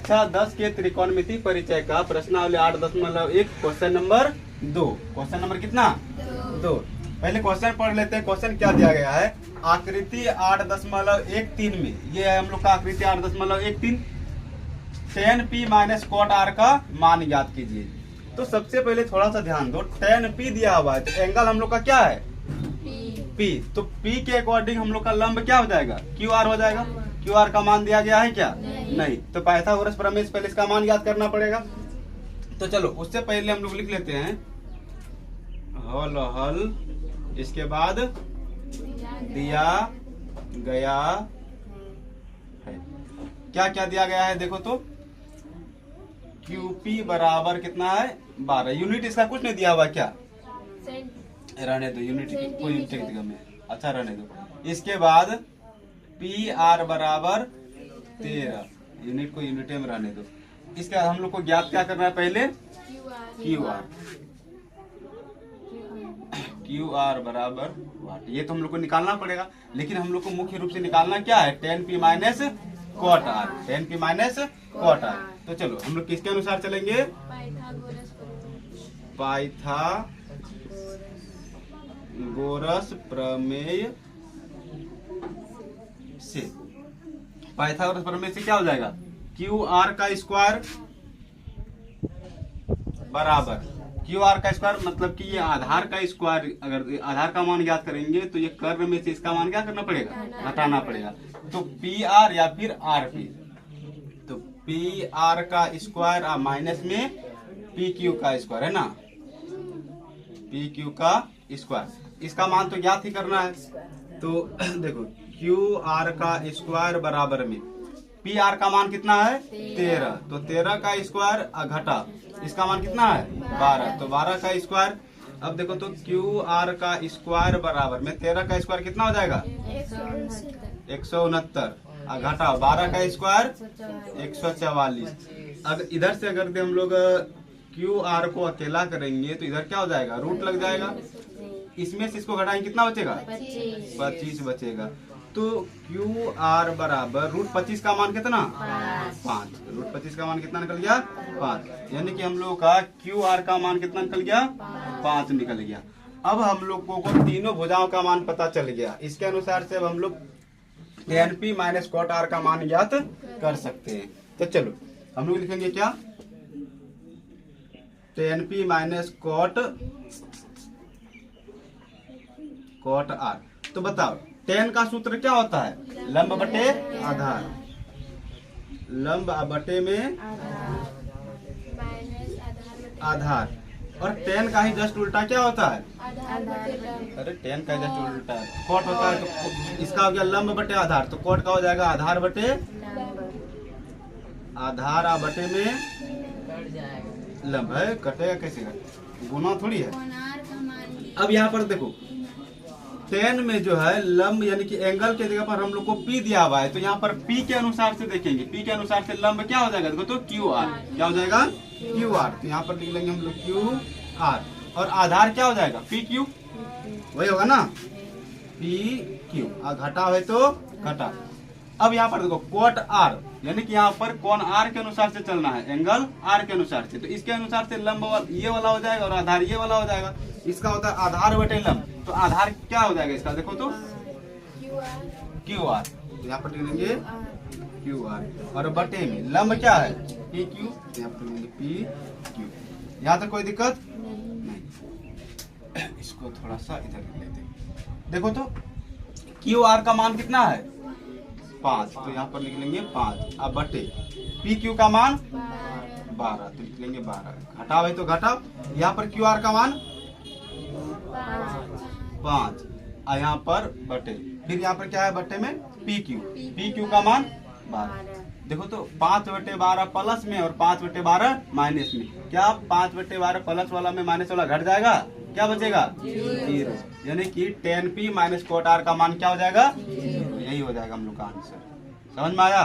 कक्षा 10 के त्रिकोणमिति परिचय का प्रश्नावली 8.1 क्वेश्चन नंबर 2। क्वेश्चन नंबर कितना 2। पहले क्वेश्चन पढ़ लेते हैं। क्वेश्चन क्या दिया गया है, आकृति 8.13 में, ये है हम लोग का आकृति 8.13, tan p minus cot r का मान ज्ञात कीजिए। तो सबसे पहले थोड़ा सा ध्यान दो, tan p दिया हुआ है तो एंगल हम लोग का क्या है p, तो p के अकॉर्डिंग हम लोग का लंब क्या हो जाएगा QR हो जाएगा। QR का मान दिया गया है क्या, नहीं। तो पाइथागोरस प्रमेय से पहले इसका मान याद करना पड़ेगा। तो चलो उससे पहले हम लोग लिख लेते हैं हल, इसके बाद दिया गया है, क्या क्या दिया गया है देखो तो, QP बराबर कितना है 12। यूनिट इसका कुछ नहीं दिया हुआ क्या, रहने दो, यूनिट कोई यूनिट में, अच्छा रहने दो। इसके बाद PR बराबर 13, यूनिट को यूनिट में रहने दो। इसके बाद हम लोग को ज्ञात क्या करना है, पहले QR बराबर वाट, ये तो हम लोग को निकालना पड़ेगा। लेकिन हम लोग को मुख्य रूप से निकालना क्या है, tan p minus cot r, tan p minus cot r। तो चलो हम लोग किसके अनुसार चलेंगे, पाइथागोरस प्रमेय से। पाइथागोरस प्रमेय से क्या हो जाएगा, QR का स्क्वायर बराबर, QR का स्क्वायर मतलब कि ये आधार का स्क्वायर, अगर आधार का मान ज्ञात करेंगे तो ये कर्ण में से इसका मान क्या करना पड़ेगा, घटाना पड़ेगा। तो PR या फिर RP, तो PR का स्क्वायर माइनस में PQ का स्क्वायर है ना, PQ का स्क्वायर, इसका मान तो ज्ञात ही करना है। तो देखो QR का स्क्वायर बराबर में PR का मान कितना है 13, तो 13 का स्क्वायर घटा, इसका मान कितना है 12, तो 12 का स्क्वायर। अब देखो तो QR का स्क्वायर बराबर में 13 का स्क्वायर कितना हो जाएगा 169, घटा 12 का स्क्वायर 144। अगर इधर से अगर हम लोग QR को अकेला करेंगे तो इधर क्या हो जाएगा, रूट लग जाएगा, इसमें से इसको घटाएंगे कितना बचेगा 25 बचेगा। तो QR बराबर रूट 25 का मान कितना 5, रूट 25 का मान कितना निकल गया 5, यानी कि हम लोग का QR का मान कितना निकल गया 5 निकल गया। अब हम लोगों को तीनों भुजाओं का मान पता चल गया। इसके अनुसार से अब हम लोग tan p minus cot r का मान ज्ञात कर सकते हैं। तो चलो हम लोग लिखेंगे क्या, tan p minus cot r। तो बताओ tan का सूत्र क्या होता है, लंब बटे आधार, लंब बटे में आधार, और tan का ही जस्ट उल्टा क्या होता है, अरे tan का जस्ट उल्टा है cot होता है, तो इसका हो गया लंब बटे आधार, तो cot का हो जाएगा आधार बटे आधार बटे में लंब है, कटेगा कैसे, गुना थोड़ी है। अब यहाँ पर देखो tan में जो है लंब यानी कि एंगल के जगह पर हम लोग को P दिया हुआ है, तो यहाँ पर P के अनुसार से देखेंगे, P के अनुसार से लंब क्या हो जाएगा देखो तो QR, क्या हो जाएगा QR, तो यहाँ पर लिख लेंगे हम लोग QR, और आधार क्या हो जाएगा PQ, वही होगा ना PQ, घटा है तो घटा। अब यहाँ पर देखो cot R, यानी कि यहाँ पर कोण R के अनुसार से चलना है, एंगल R के अनुसार से, तो इसके अनुसार से लंब ये वाला हो जाएगा और आधार ये वाला हो जाएगा। इसका होता है आधार बटे लंब, तो आधार क्या हो जाएगा इसका देखो तो QR, तो यहाँ पर लिख लेंगे QR, और बटे में लंब क्या है PQ, यहाँ पर लिख लेंगे PQ। यहाँ तक कोई दिक्कत नहीं। इसको थोड़ा सा इधर लिख लेते हैं, देखो तो QR का मान कितना है 5, तो यहाँ पर लिख लेंगे 5, अब बटे PQ का मान 12, तो लिख लेंगे 12, घटाओ है तो घटाओ, यहाँ पर QR का मान 5, यहाँ पर बटे, फिर यहाँ पर क्या है बटे में PQ का मान 12। देखो तो 5/12 प्लस में और 5/12 माइनस में, क्या 5/12 प्लस वाला में माइनस वाला घट जाएगा, क्या बचेगा 0, यानी कि tan p minus cot r का मान क्या हो जाएगा 0, यही हो जाएगा हम लोग का आंसर। समझ में आया।